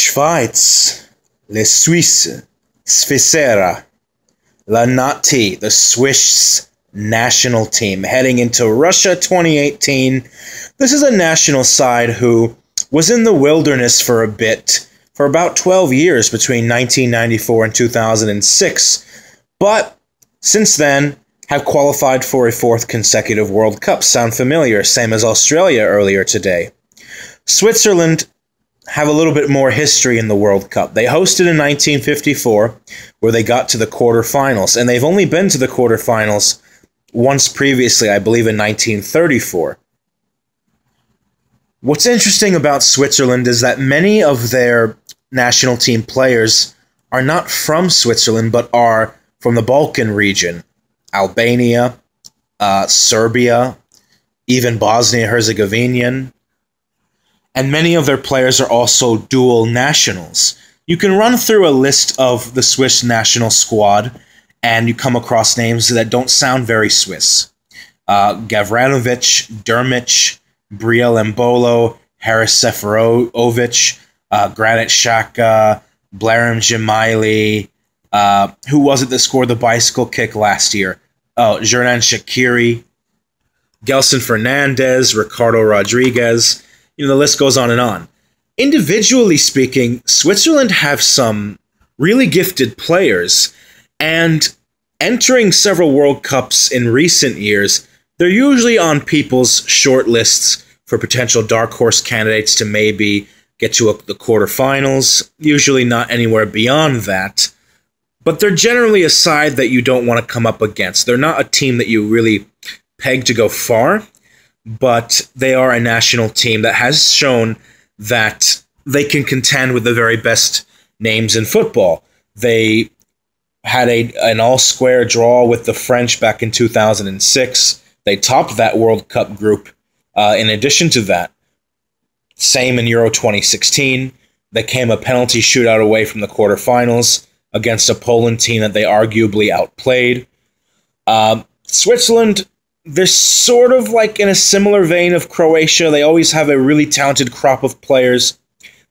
Schweiz, le Suisse, Svizzera, la Nati, the Swiss national team, heading into Russia 2018. This is a national side who was in the wilderness for a bit, for about 12 years between 1994 and 2006, but since then have qualified for a fourth consecutive World Cup. Sound familiar? Same as Australia earlier today. Switzerland have a little bit more history in the World Cup. They hosted in 1954, where they got to the quarterfinals, and they've only been to the quarterfinals once previously, I believe in 1934. What's interesting about Switzerland is that many of their national team players are not from Switzerland, but are from the Balkan region. Albania, Serbia, even Bosnia-Herzegovinian. And many of their players are also dual nationals. You can run through a list of the Swiss national squad, and you come across names that don't sound very Swiss. Gavranovic, Dermich, Briel Embolo, Haris Seferovic, Granit Xhaka, Blarim Gemaili. Who was it that scored the bicycle kick last year? Oh, Jernan Shaqiri, Gelson Fernandez, Ricardo Rodriguez. The list goes on and on. Individually speaking, Switzerland have some really gifted players, and entering several World Cups in recent years, they're usually on people's short lists for potential dark horse candidates to maybe get to the quarterfinals, usually not anywhere beyond that. But they're generally a side that you don't want to come up against. They're not a team that you really peg to go far, but they are a national team that has shown that they can contend with the very best names in football. They had an all-square draw with the French back in 2006. They topped that World Cup group. In addition to that, same in Euro 2016, they came a penalty shootout away from the quarterfinals against a Poland team that they arguably outplayed. Switzerland, they're sort of like in a similar vein of Croatia. They always have a really talented crop of players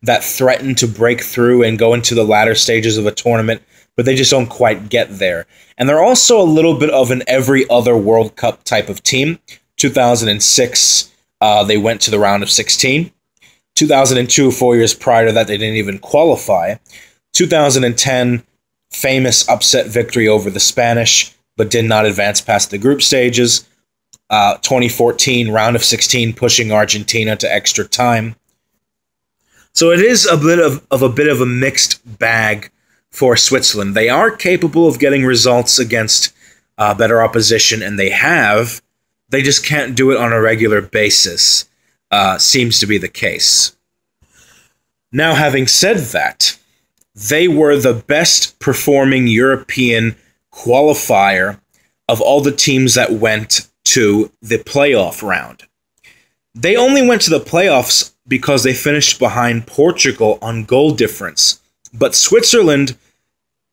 that threaten to break through and go into the latter stages of a tournament, but they just don't quite get there. And they're also a little bit of an every other World Cup type of team. 2006, they went to the round of 16. 2002, 4 years prior to that, they didn't even qualify. 2010, famous upset victory over the Spanish, but did not advance past the group stages. 2014, round of 16, pushing Argentina to extra time. So it is a bit of a mixed bag for Switzerland. They are capable of getting results against better opposition, and they just can't do it on a regular basis. Seems to be the case. Now, having said that, they were the best performing European qualifier of all the teams that went to the playoff round. They only went to the playoffs because they finished behind Portugal on goal difference. But Switzerland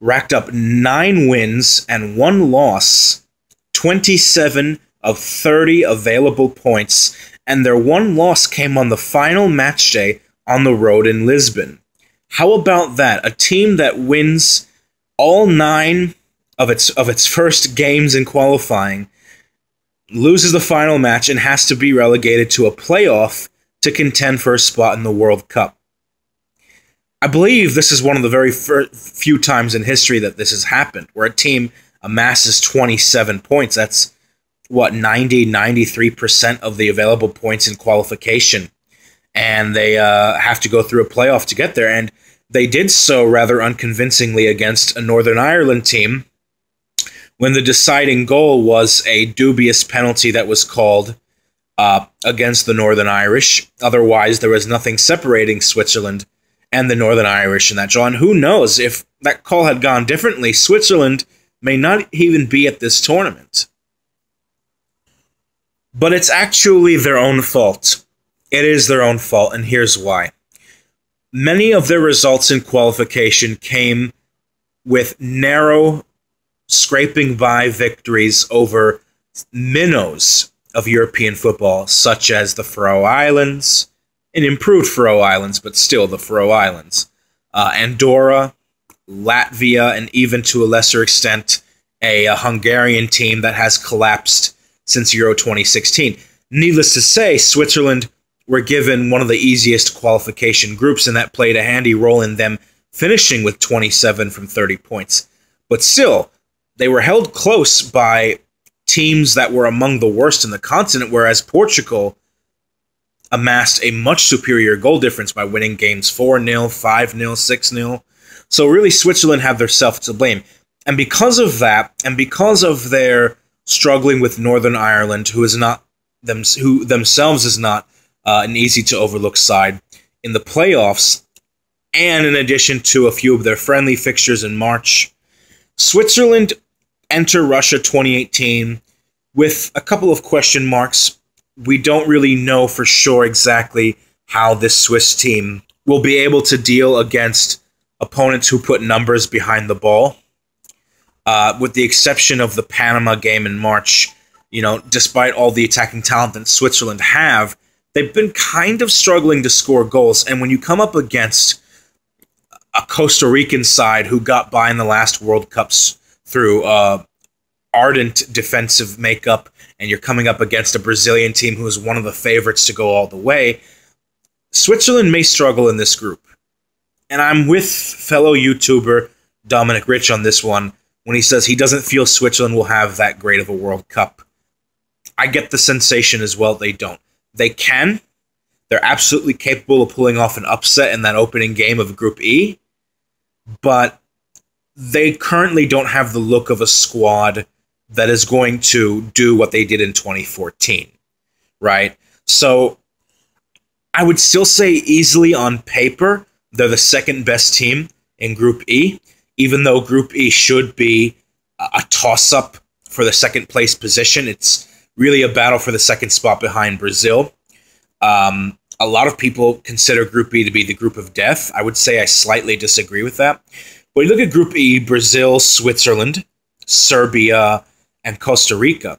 racked up 9 wins and 1 loss, 27 of 30 available points, and their 1 loss came on the final match day on the road in Lisbon. How about that? A team that wins all 9 of its first games in qualifying, loses the final match, and has to be relegated to a playoff to contend for a spot in the World Cup. I believe this is one of the very few times in history that this has happened, where a team amasses 27 points. That's, 93% of the available points in qualification. And they have to go through a playoff to get there. And they did so rather unconvincingly against a Northern Ireland team, when the deciding goal was a dubious penalty that was called against the Northern Irish. Otherwise, there was nothing separating Switzerland and the Northern Irish in that draw. And who knows, if that call had gone differently, Switzerland may not even be at this tournament. But it's actually their own fault. It is their own fault, and here's why. Many of their results in qualification came with narrow, scraping by victories over minnows of European football, such as the Faroe Islands, an improved Faroe Islands, but still the Faroe Islands, Andorra, Latvia, and even to a lesser extent, a Hungarian team that has collapsed since Euro 2016. Needless to say, Switzerland were given one of the easiest qualification groups, and that played a handy role in them finishing with 27 from 30 points. But still, they were held close by teams that were among the worst in the continent, whereas Portugal amassed a much superior goal difference by winning games 4-0, 5-0, 6-0. So really, Switzerland have themselves to blame. And because of that, and because of their struggling with Northern Ireland, who themselves is not an easy-to-overlook side in the playoffs, and in addition to a few of their friendly fixtures in March, Switzerland enter Russia 2018 with a couple of question marks. We don't really know for sure exactly how this Swiss team will be able to deal against opponents who put numbers behind the ball. With the exception of the Panama game in March, despite all the attacking talent that Switzerland have, they've been kind of struggling to score goals. And when you come up against a Costa Rican side who got by in the last World Cups through ardent defensive makeup, and you're coming up against a Brazilian team who is one of the favorites to go all the way, Switzerland may struggle in this group. And I'm with fellow YouTuber Dominic Rich on this one when he says he doesn't feel Switzerland will have that great of a World Cup. I get the sensation as well they don't. They can. They're absolutely capable of pulling off an upset in that opening game of Group E, but they currently don't have the look of a squad that is going to do what they did in 2014, right? So I would still say easily on paper, they're the second best team in Group E, even though Group E should be a toss-up for the second place position. It's really a battle for the second spot behind Brazil. A lot of people consider Group E to be the group of death. I would say I slightly disagree with that. When you look at Group E, Brazil, Switzerland, Serbia, and Costa Rica,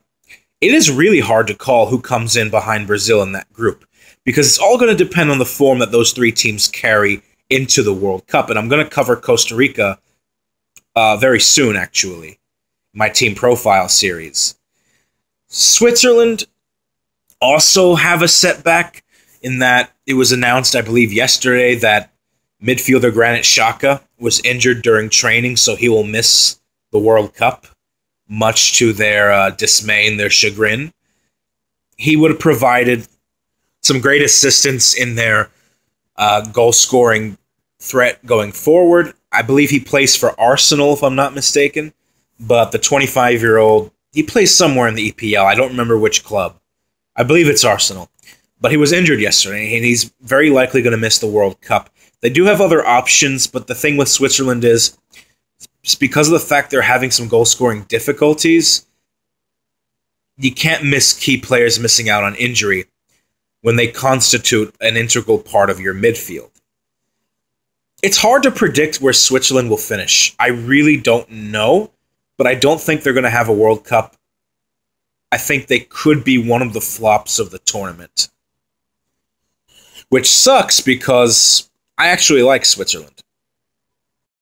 it is really hard to call who comes in behind Brazil in that group, because it's all going to depend on the form that those three teams carry into the World Cup. And I'm going to cover Costa Rica very soon, actually, my team profile series. Switzerland also have a setback in that it was announced, I believe, yesterday that midfielder Granit Xhaka was injured during training, so he will miss the World Cup, much to their dismay and their chagrin. He would have provided some great assistance in their goal-scoring threat going forward. I believe he plays for Arsenal, if I'm not mistaken, but the 25-year-old, he plays somewhere in the EPL. I don't remember which club. I believe it's Arsenal. But he was injured yesterday, and he's very likely going to miss the World Cup. They do have other options, but the thing with Switzerland is, just because of the fact they're having some goal-scoring difficulties, you can't miss key players missing out on injury when they constitute an integral part of your midfield. It's hard to predict where Switzerland will finish. I really don't know, but I don't think they're going to have a World Cup. I think they could be one of the flops of the tournament, which sucks because I actually like Switzerland.